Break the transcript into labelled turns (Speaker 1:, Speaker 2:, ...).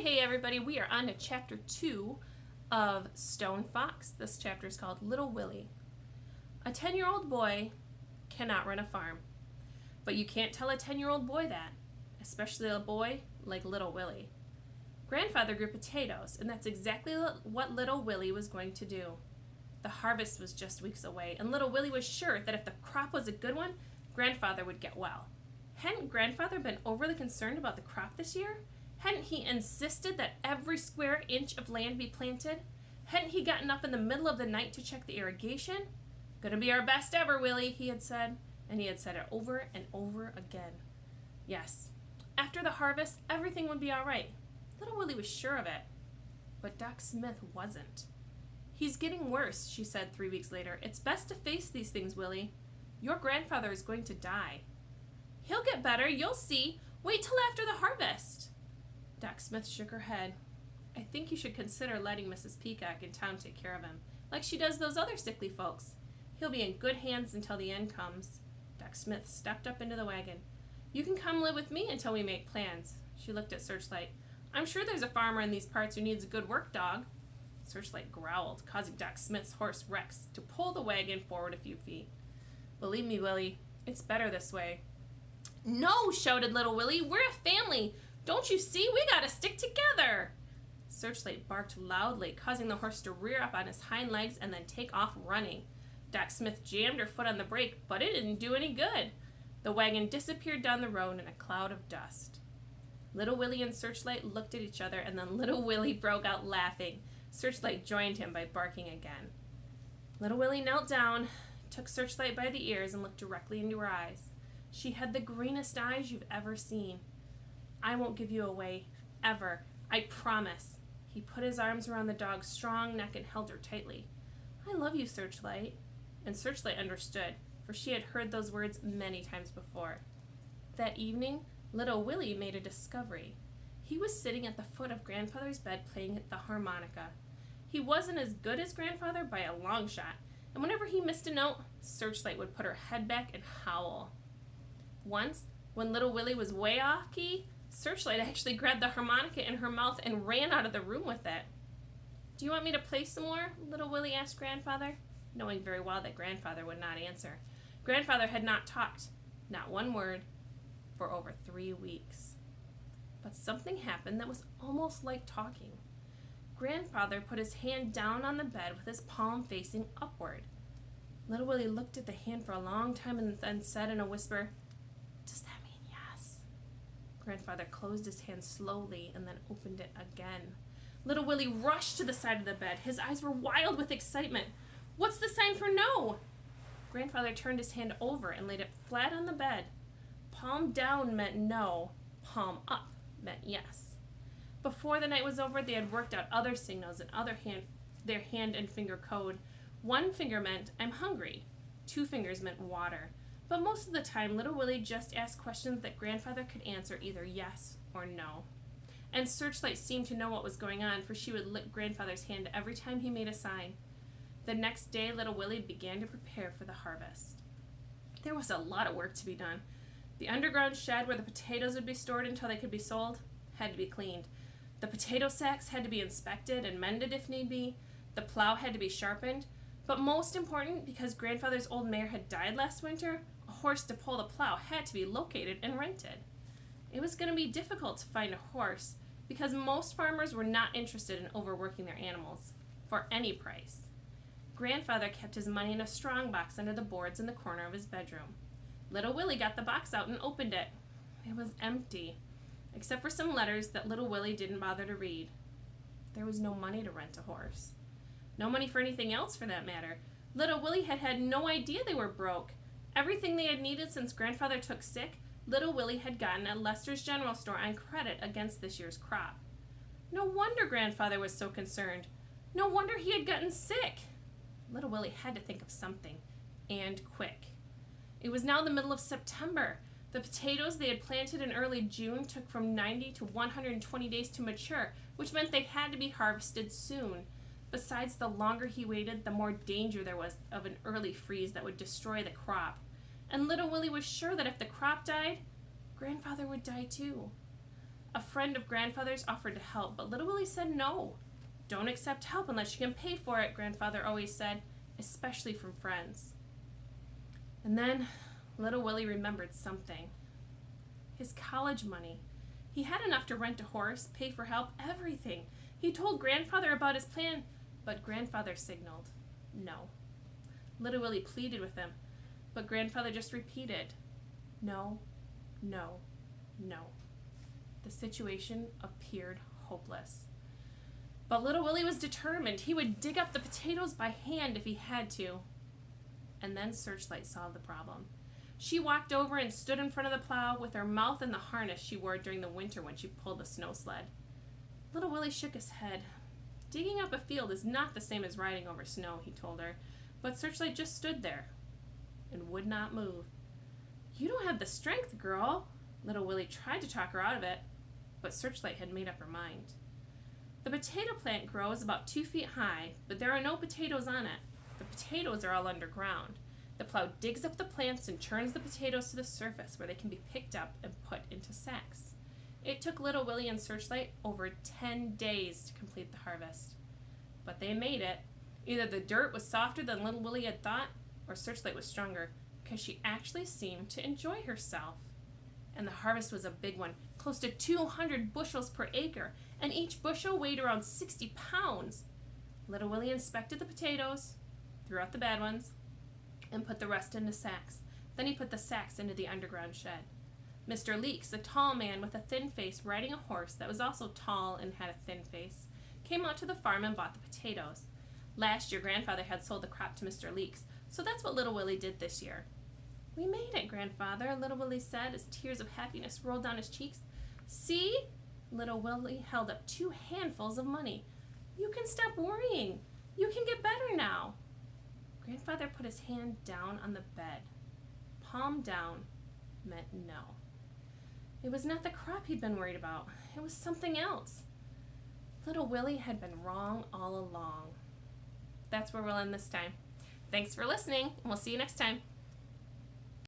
Speaker 1: Hey everybody, we are on to chapter 2 of Stone Fox. This chapter is called Little Willie. A 10-year-old boy cannot run a farm, but you can't tell a 10-year-old boy that, especially a boy like Little Willie. Grandfather grew potatoes, and that's exactly what Little Willie was going to do. The harvest was just weeks away, and Little Willie was sure that if the crop was a good one, Grandfather would get well. Hadn't Grandfather been overly concerned about the crop this year? Hadn't he insisted that every square inch of land be planted? Hadn't he gotten up in the middle of the night to check the irrigation? "Gonna be our best ever, Willie," he had said, and he had said it over and over again. Yes, after the harvest, everything would be all right. Little Willie was sure of it. But Doc Smith wasn't. "He's getting worse," she said 3 weeks later. "It's best to face these things, Willie. Your grandfather is going to die." "He'll get better, you'll see. Wait till after the harvest." Doc Smith shook her head. "I think you should consider letting Mrs. Peacock in town take care of him, like she does those other sickly folks. He'll be in good hands until the end comes." Doc Smith stepped up into the wagon. "You can come live with me until we make plans." She looked at Searchlight. "I'm sure there's a farmer in these parts who needs a good work dog." Searchlight growled, causing Doc Smith's horse Rex to pull the wagon forward a few feet. "Believe me, Willie, it's better this way." "No!" shouted Little Willie. "We're a family. Don't you see? We gotta stick together." Searchlight barked loudly, causing the horse to rear up on his hind legs and then take off running. Doc Smith jammed her foot on the brake, but it didn't do any good. The wagon disappeared down the road in a cloud of dust. Little Willie and Searchlight looked at each other, and then Little Willie broke out laughing. Searchlight joined him by barking again. Little Willie knelt down, took Searchlight by the ears, and looked directly into her eyes. She had the greenest eyes you've ever seen. "I won't give you away, ever. I promise." He put his arms around the dog's strong neck and held her tightly. "I love you, Searchlight." And Searchlight understood, for she had heard those words many times before. That evening, Little Willie made a discovery. He was sitting at the foot of Grandfather's bed playing the harmonica. He wasn't as good as Grandfather by a long shot, and whenever he missed a note, Searchlight would put her head back and howl. Once, when Little Willie was way off key, Searchlight actually grabbed the harmonica in her mouth and ran out of the room with it. "Do you want me to play some more?" Little Willie asked Grandfather, knowing very well that Grandfather would not answer. Grandfather had not talked, not one word, for over 3 weeks. But something happened that was almost like talking. Grandfather put his hand down on the bed with his palm facing upward. Little Willie looked at the hand for a long time and then said in a whisper, "Does that mean yes?" Grandfather closed his hand slowly and then opened it again. Little Willie rushed to the side of the bed. His eyes were wild with excitement. "What's the sign for no?" Grandfather turned his hand over and laid it flat on the bed. Palm down meant no, palm up meant yes. Before the night was over, they had worked out other signals and their hand and finger code. One finger meant "I'm hungry." 2 fingers meant water. But most of the time, Little Willie just asked questions that Grandfather could answer either yes or no. And Searchlight seemed to know what was going on, for she would lick Grandfather's hand every time he made a sign. The next day, Little Willie began to prepare for the harvest. There was a lot of work to be done. The underground shed where the potatoes would be stored until they could be sold had to be cleaned. The potato sacks had to be inspected and mended if need be. The plow had to be sharpened. But most important, because Grandfather's old mare had died last winter, a horse to pull the plow had to be located and rented. It was going to be difficult to find a horse because most farmers were not interested in overworking their animals for any price. Grandfather kept his money in a strong box under the boards in the corner of his bedroom. Little Willie got the box out and opened it. It was empty, except for some letters that Little Willie didn't bother to read. There was no money to rent a horse. No money for anything else, for that matter. Little Willie had had no idea they were broke. Everything they had needed since Grandfather took sick, Little Willie had gotten at Lester's General Store on credit against this year's crop. No wonder Grandfather was so concerned. No wonder he had gotten sick. Little Willie had to think of something, and quick. It was now the middle of September. The potatoes they had planted in early June took from 90 to 120 days to mature, which meant they had to be harvested soon. Besides, the longer he waited, the more danger there was of an early freeze that would destroy the crop. And Little Willie was sure that if the crop died, Grandfather would die too. A friend of Grandfather's offered to help, but little Willie said no. Don't accept help unless you can pay for it, Grandfather always said, especially from friends. And then little Willie remembered something. His college money. He had enough to rent a horse, pay for help, everything. He told Grandfather about his plan, but Grandfather signaled no. Little Willie pleaded with him, but Grandfather just repeated, no, no, no. The situation appeared hopeless. But little Willie was determined. He would dig up the potatoes by hand if he had to. And then Searchlight solved the problem. She walked over and stood in front of the plow with her mouth in the harness she wore during the winter when she pulled the snow sled. Little Willie shook his head. Digging up a field is not the same as riding over snow, he told her, but Searchlight just stood there and would not move. You don't have the strength, girl. Little Willie tried to talk her out of it, but Searchlight had made up her mind. The potato plant grows about 2 feet high, but there are no potatoes on it. The potatoes are all underground. The plow digs up the plants and churns the potatoes to the surface where they can be picked up and put into sacks. It took Little Willie and Searchlight over 10 days to complete the harvest. But they made it. Either the dirt was softer than Little Willie had thought, or Searchlight was stronger, because she actually seemed to enjoy herself. And the harvest was a big one, close to 200 bushels per acre, and each bushel weighed around 60 pounds. Little Willie inspected the potatoes, threw out the bad ones, and put the rest into sacks. Then he put the sacks into the underground shed. Mr. Leeks, a tall man with a thin face riding a horse that was also tall and had a thin face, came out to the farm and bought the potatoes. Last year, Grandfather had sold the crop to Mr. Leeks, so that's what Little Willie did this year. We made it, Grandfather, Little Willie said as tears of happiness rolled down his cheeks. See? Little Willie held up 2 handfuls of money. You can stop worrying. You can get better now. Grandfather put his hand down on the bed. Palm down meant no. It was not the crop he'd been worried about. It was something else. Little Willie had been wrong all along. That's where we'll end this time. Thanks for listening, and we'll see you next time.